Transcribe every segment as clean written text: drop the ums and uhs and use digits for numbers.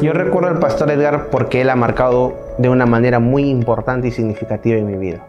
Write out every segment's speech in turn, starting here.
Yo recuerdo al pastor Edgar porque él ha marcado de una manera muy importante y significativa en mi vida.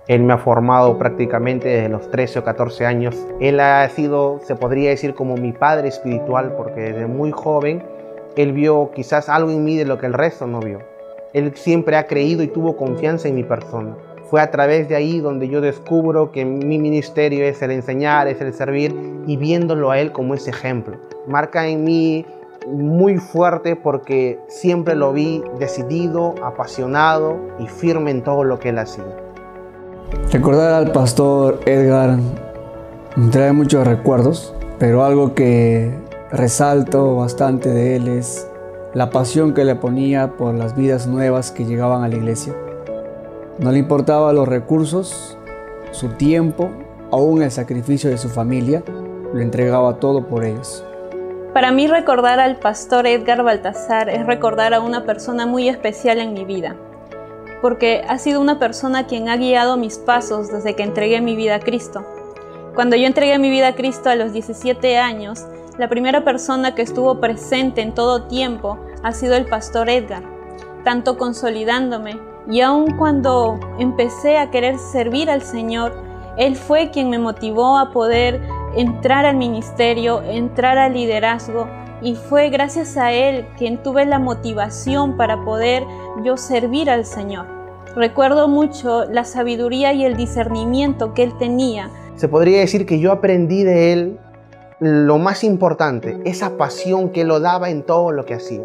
Él me ha formado prácticamente desde los 13 o 14 años. Él ha sido, se podría decir, como mi padre espiritual, porque desde muy joven él vio quizás algo en mí de lo que el resto no vio. Él siempre ha creído y tuvo confianza en mi persona. Fue a través de ahí donde yo descubro que mi ministerio es el enseñar, es el servir, y viéndolo a él como ese ejemplo. Marca en mí muy fuerte porque siempre lo vi decidido, apasionado y firme en todo lo que él hacía. Recordar al pastor Edgar me trae muchos recuerdos, pero algo que resalto bastante de él es la pasión que le ponía por las vidas nuevas que llegaban a la iglesia. No le importaba los recursos, su tiempo, aún el sacrificio de su familia, lo entregaba todo por ellos. Para mí recordar al pastor Edgar Baltasar es recordar a una persona muy especial en mi vida, porque ha sido una persona quien ha guiado mis pasos desde que entregué mi vida a Cristo. Cuando yo entregué mi vida a Cristo a los 17 años, la primera persona que estuvo presente en todo tiempo ha sido el pastor Edgar, tanto consolidándome, y aun cuando empecé a querer servir al Señor, Él fue quien me motivó a poder entrar al ministerio, entrar al liderazgo, y fue gracias a Él quien tuve la motivación para poder yo servir al Señor. Recuerdo mucho la sabiduría y el discernimiento que Él tenía. Se podría decir que yo aprendí de Él lo más importante, esa pasión que Él lo daba en todo lo que hacía.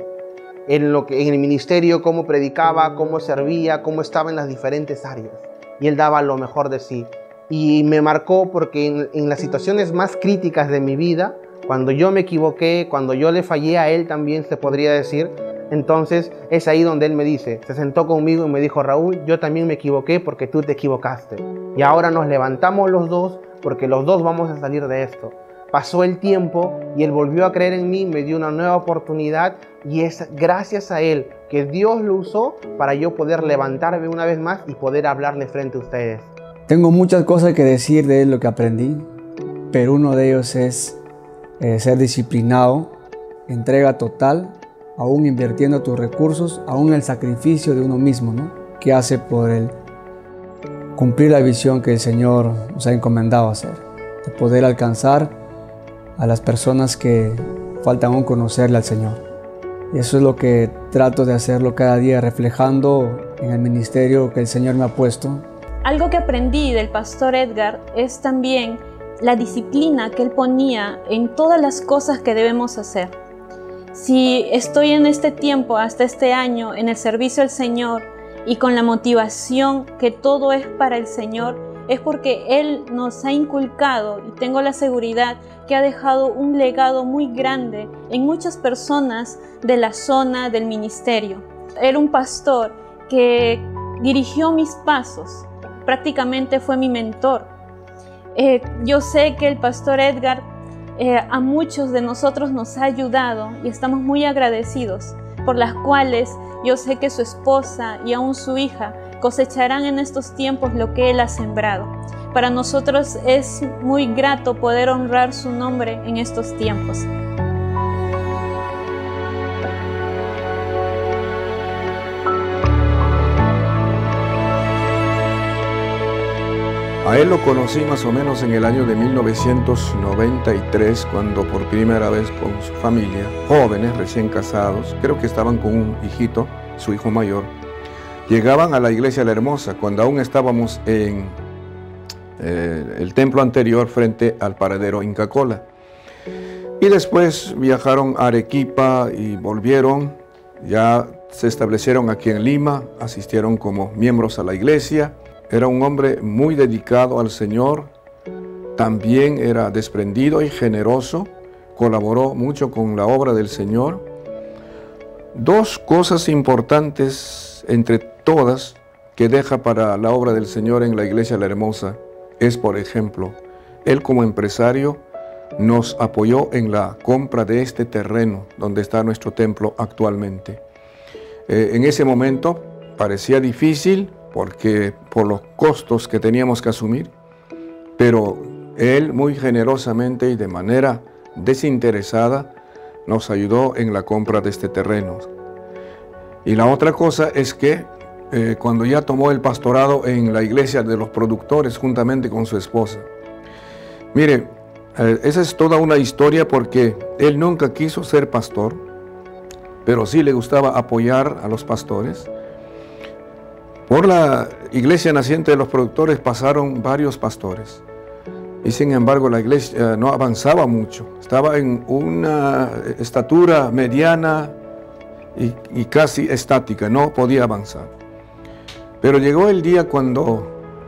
En el ministerio, cómo predicaba, cómo servía, cómo estaba en las diferentes áreas. Y Él daba lo mejor de sí. Y me marcó porque en las situaciones más críticas de mi vida, cuando yo me equivoqué, cuando yo le fallé a Él también, se podría decir, entonces es ahí donde Él me dice, se sentó conmigo y me dijo: Raúl, yo también me equivoqué porque tú te equivocaste. Y ahora nos levantamos los dos porque los dos vamos a salir de esto. Pasó el tiempo y Él volvió a creer en mí, me dio una nueva oportunidad, y es gracias a Él que Dios lo usó para yo poder levantarme una vez más y poder hablarle frente a ustedes. Tengo muchas cosas que decir de él, lo que aprendí, pero uno de ellos es ser disciplinado, entrega total, aún invirtiendo tus recursos, aún el sacrificio de uno mismo, ¿no? Que hace por él cumplir la visión que el Señor nos ha encomendado hacer, de poder alcanzar a las personas que faltan aún conocerle al Señor. Y eso es lo que trato de hacerlo cada día, reflejando en el ministerio que el Señor me ha puesto. Algo que aprendí del pastor Edgar es también la disciplina que él ponía en todas las cosas que debemos hacer. Si estoy en este tiempo, hasta este año, en el servicio al Señor y con la motivación que todo es para el Señor, es porque Él nos ha inculcado, y tengo la seguridad que ha dejado un legado muy grande en muchas personas de la zona del ministerio. Era un pastor que dirigió mis pasos, prácticamente fue mi mentor. Yo sé que el pastor Edgar a muchos de nosotros nos ha ayudado y estamos muy agradecidos, por las cuales yo sé que su esposa y aún su hija cosecharán en estos tiempos lo que Él ha sembrado. Para nosotros es muy grato poder honrar su nombre en estos tiempos. A él lo conocí más o menos en el año de 1993, cuando por primera vez con su familia, jóvenes, recién casados, creo que estaban con un hijito, su hijo mayor, llegaban a la iglesia La Hermosa, cuando aún estábamos en el templo anterior frente al paradero Inca Kola. Y después viajaron a Arequipa y volvieron, ya se establecieron aquí en Lima, asistieron como miembros a la iglesia. Era un hombre muy dedicado al Señor, también era desprendido y generoso, colaboró mucho con la obra del Señor. Dos cosas importantes entre todas que deja para la obra del Señor en la iglesia La Hermosa es, por ejemplo, él como empresario nos apoyó en la compra de este terreno donde está nuestro templo actualmente. En ese momento parecía difícil porque por los costos que teníamos que asumir, pero él muy generosamente y de manera desinteresada nos ayudó en la compra de este terreno. Y la otra cosa es que cuando ya tomó el pastorado en la iglesia de los productores juntamente con su esposa. Mire, esa es toda una historia porque él nunca quiso ser pastor, pero sí le gustaba apoyar a los pastores. Por la iglesia naciente de los productores pasaron varios pastores y sin embargo la iglesia no avanzaba mucho. Estaba en una estatura mediana y casi estática, no podía avanzar. Pero llegó el día cuando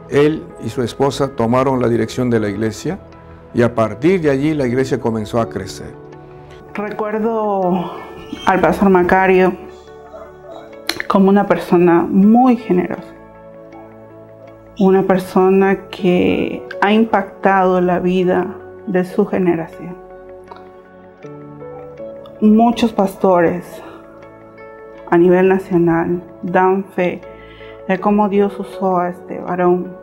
él y su esposa tomaron la dirección de la iglesia y a partir de allí la iglesia comenzó a crecer. Recuerdo al pastor Macario como una persona muy generosa, una persona que ha impactado la vida de su generación. Muchos pastores a nivel nacional dan fe de cómo Dios usó a este varón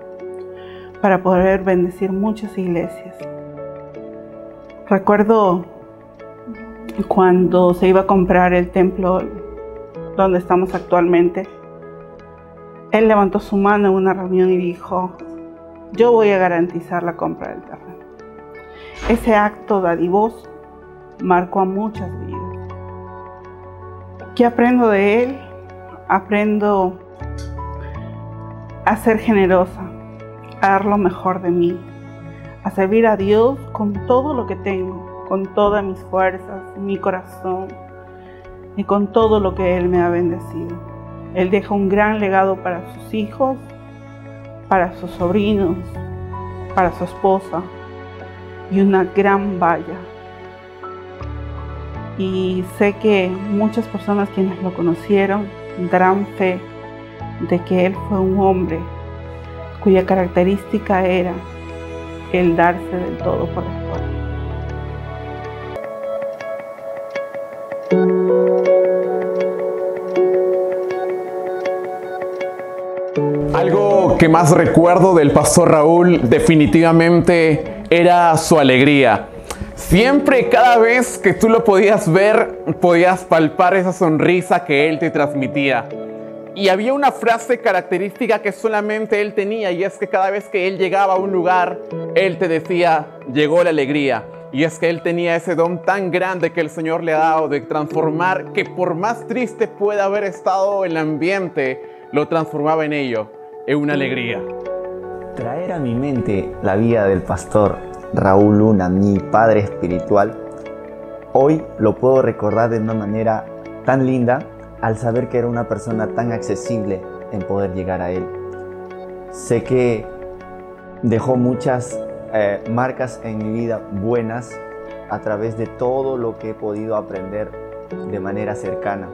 para poder bendecir muchas iglesias. Recuerdo cuando se iba a comprar el templo donde estamos actualmente, él levantó su mano en una reunión y dijo: yo voy a garantizar la compra del terreno. Ese acto dadivoso marcó a muchas vidas. ¿Qué aprendo de él? Aprendo a ser generosa, a dar lo mejor de mí, a servir a Dios con todo lo que tengo, con todas mis fuerzas, mi corazón y con todo lo que Él me ha bendecido. Él deja un gran legado para sus hijos, para sus sobrinos, para su esposa y una gran valla. Y sé que muchas personas quienes lo conocieron darán fe de que él fue un hombre cuya característica era el darse del todo por el pueblo. Algo que más recuerdo del pastor Raúl definitivamente era su alegría. Siempre, cada vez que tú lo podías ver, podías palpar esa sonrisa que él te transmitía. Y había una frase característica que solamente él tenía, y es que cada vez que él llegaba a un lugar, él te decía: llegó la alegría. Y es que él tenía ese don tan grande que el Señor le ha dado de transformar, que por más triste pueda haber estado el ambiente, lo transformaba en ello, en una alegría. Traer a mi mente la vida del pastor Raúl Luna, mi padre espiritual, hoy lo puedo recordar de una manera tan linda al saber que era una persona tan accesible en poder llegar a él. Sé que dejó muchas marcas en mi vida buenas a través de todo lo que he podido aprender de manera cercana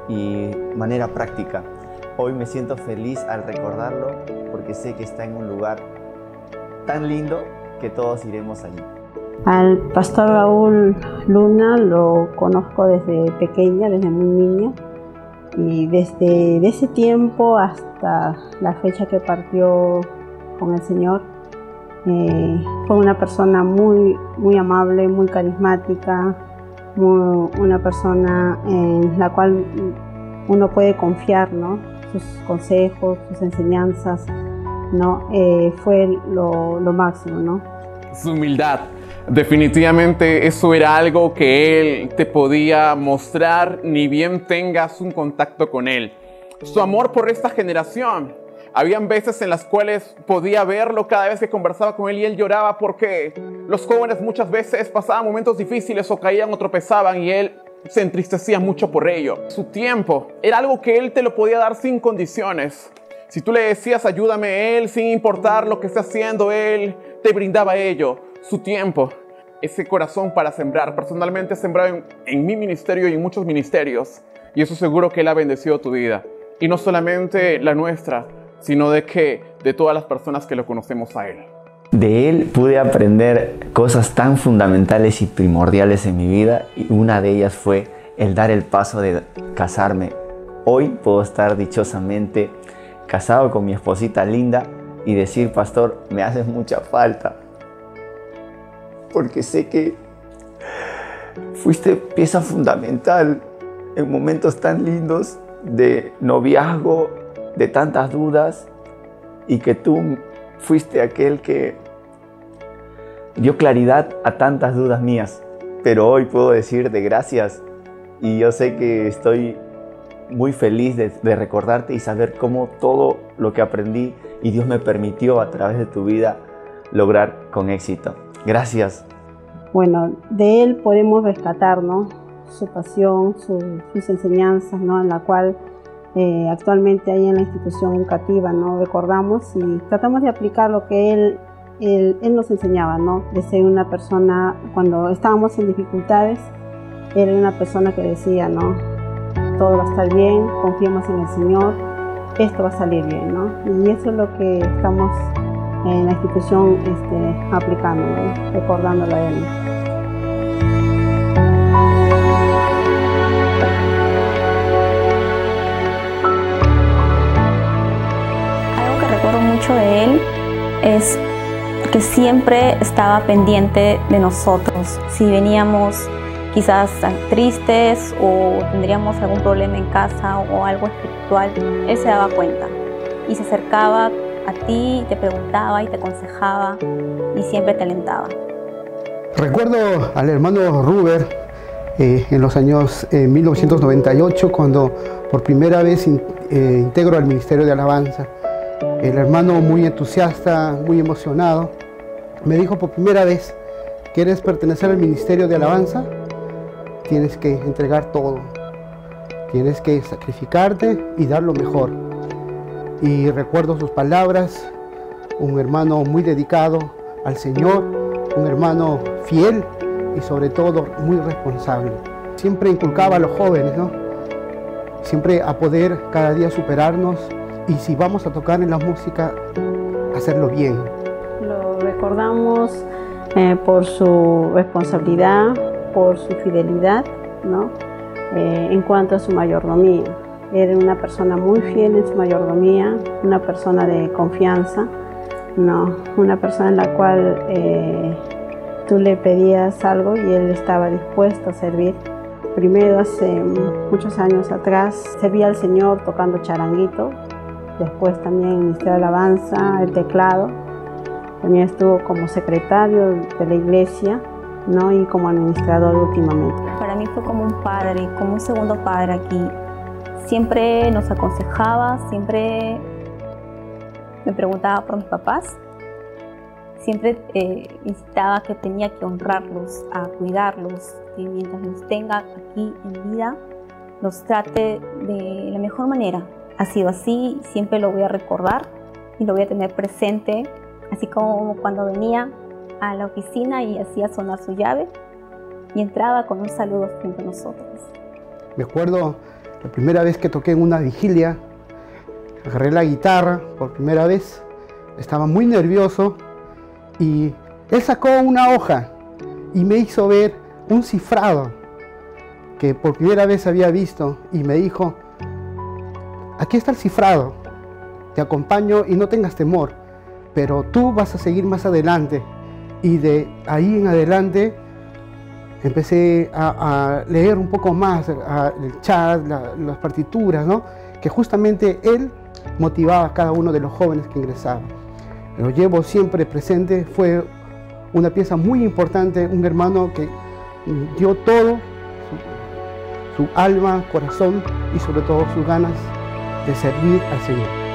y manera práctica. Hoy me siento feliz al recordarlo porque sé que está en un lugar tan lindo que todos iremos allí. Al pastor Raúl Luna lo conozco desde pequeña, desde muy niña, y desde ese tiempo hasta la fecha que partió con el Señor, fue una persona muy amable, muy carismática, una persona en la cual uno puede confiar, ¿no? Sus consejos, sus enseñanzas, ¿no? Fue lo máximo, ¿no? Su humildad. Definitivamente eso era algo que él te podía mostrar ni bien tengas un contacto con él. Su amor por esta generación. Habían veces en las cuales podía verlo cada vez que conversaba con él y él lloraba porque los jóvenes muchas veces pasaban momentos difíciles o caían o tropezaban y él se entristecía mucho por ello. Su tiempo era algo que él te lo podía dar sin condiciones. Si tú le decías ayúdame, él sin importar lo que esté haciendo, él te brindaba ello. Su tiempo, ese corazón para sembrar. Personalmente he sembrado en mi ministerio y en muchos ministerios y eso seguro que él ha bendecido tu vida. Y no solamente la nuestra, sino de todas las personas que lo conocemos a él. De él pude aprender cosas tan fundamentales y primordiales en mi vida y una de ellas fue el dar el paso de casarme. Hoy puedo estar dichosamente casado con mi esposita linda y decir: pastor, me haces mucha falta porque sé que fuiste pieza fundamental en momentos tan lindos de noviazgo, de tantas dudas, y que tú fuiste aquel que dio claridad a tantas dudas mías. Pero hoy puedo decirte gracias, y yo sé que estoy muy feliz de recordarte y saber cómo todo lo que aprendí y Dios me permitió a través de tu vida lograr con éxito. Gracias. Bueno, de él podemos rescatar, ¿no?, su pasión, sus enseñanzas, ¿no?, en la cual actualmente hay en la institución educativa, ¿no?, recordamos y tratamos de aplicar lo que él nos enseñaba, ¿no?, de ser una persona, cuando estábamos en dificultades, él era una persona que decía, ¿no?, todo va a estar bien, confiemos en el Señor, esto va a salir bien, ¿no? Y eso es lo que estamos en la institución aplicando, ¿no?, recordándolo a él. Algo que recuerdo mucho de él es que siempre estaba pendiente de nosotros. Si veníamos quizás tristes o tendríamos algún problema en casa o algo espiritual, él se daba cuenta y se acercaba a ti, te preguntaba y te aconsejaba y siempre te alentaba. Recuerdo al hermano Ruber en los años 1998, cuando por primera vez integro al Ministerio de Alabanza. El hermano, muy entusiasta, muy emocionado, me dijo por primera vez: ¿quieres pertenecer al Ministerio de Alabanza? Tienes que entregar todo, tienes que sacrificarte y dar lo mejor. Y recuerdo sus palabras, un hermano muy dedicado al Señor, un hermano fiel y sobre todo muy responsable. Siempre inculcaba a los jóvenes, ¿no?, siempre a poder cada día superarnos, y si vamos a tocar en la música, hacerlo bien. Lo recordamos por su responsabilidad, por su fidelidad, ¿no?, en cuanto a su mayordomía. Era una persona muy fiel en su mayordomía, una persona de confianza, ¿no?, una persona en la cual tú le pedías algo y él estaba dispuesto a servir. Primero, hace muchos años atrás, servía al Señor tocando charanguito, después también en el Ministerio de Alabanza, el teclado. También estuvo como secretario de la iglesia, ¿no?, y como administrador últimamente. Para mí fue como un padre, como un segundo padre aquí. Siempre nos aconsejaba, siempre me preguntaba por mis papás, siempre incitaba que tenía que honrarlos, a cuidarlos, que mientras los tenga aquí en vida, los trate de la mejor manera. Ha sido así, siempre lo voy a recordar y lo voy a tener presente, así como cuando venía a la oficina y hacía sonar su llave y entraba con un saludo frente a nosotros. Me acuerdo la primera vez que toqué en una vigilia, agarré la guitarra por primera vez, estaba muy nervioso y él sacó una hoja y me hizo ver un cifrado que por primera vez había visto y me dijo: aquí está el cifrado, te acompaño y no tengas temor, pero tú vas a seguir más adelante. Y de ahí en adelante empecé a leer un poco más el chat, las partituras, ¿no?, que justamente él motivaba a cada uno de los jóvenes que ingresaban. Lo llevo siempre presente, fue una pieza muy importante, un hermano que dio todo, su alma, corazón y sobre todo sus ganas de servir al Señor.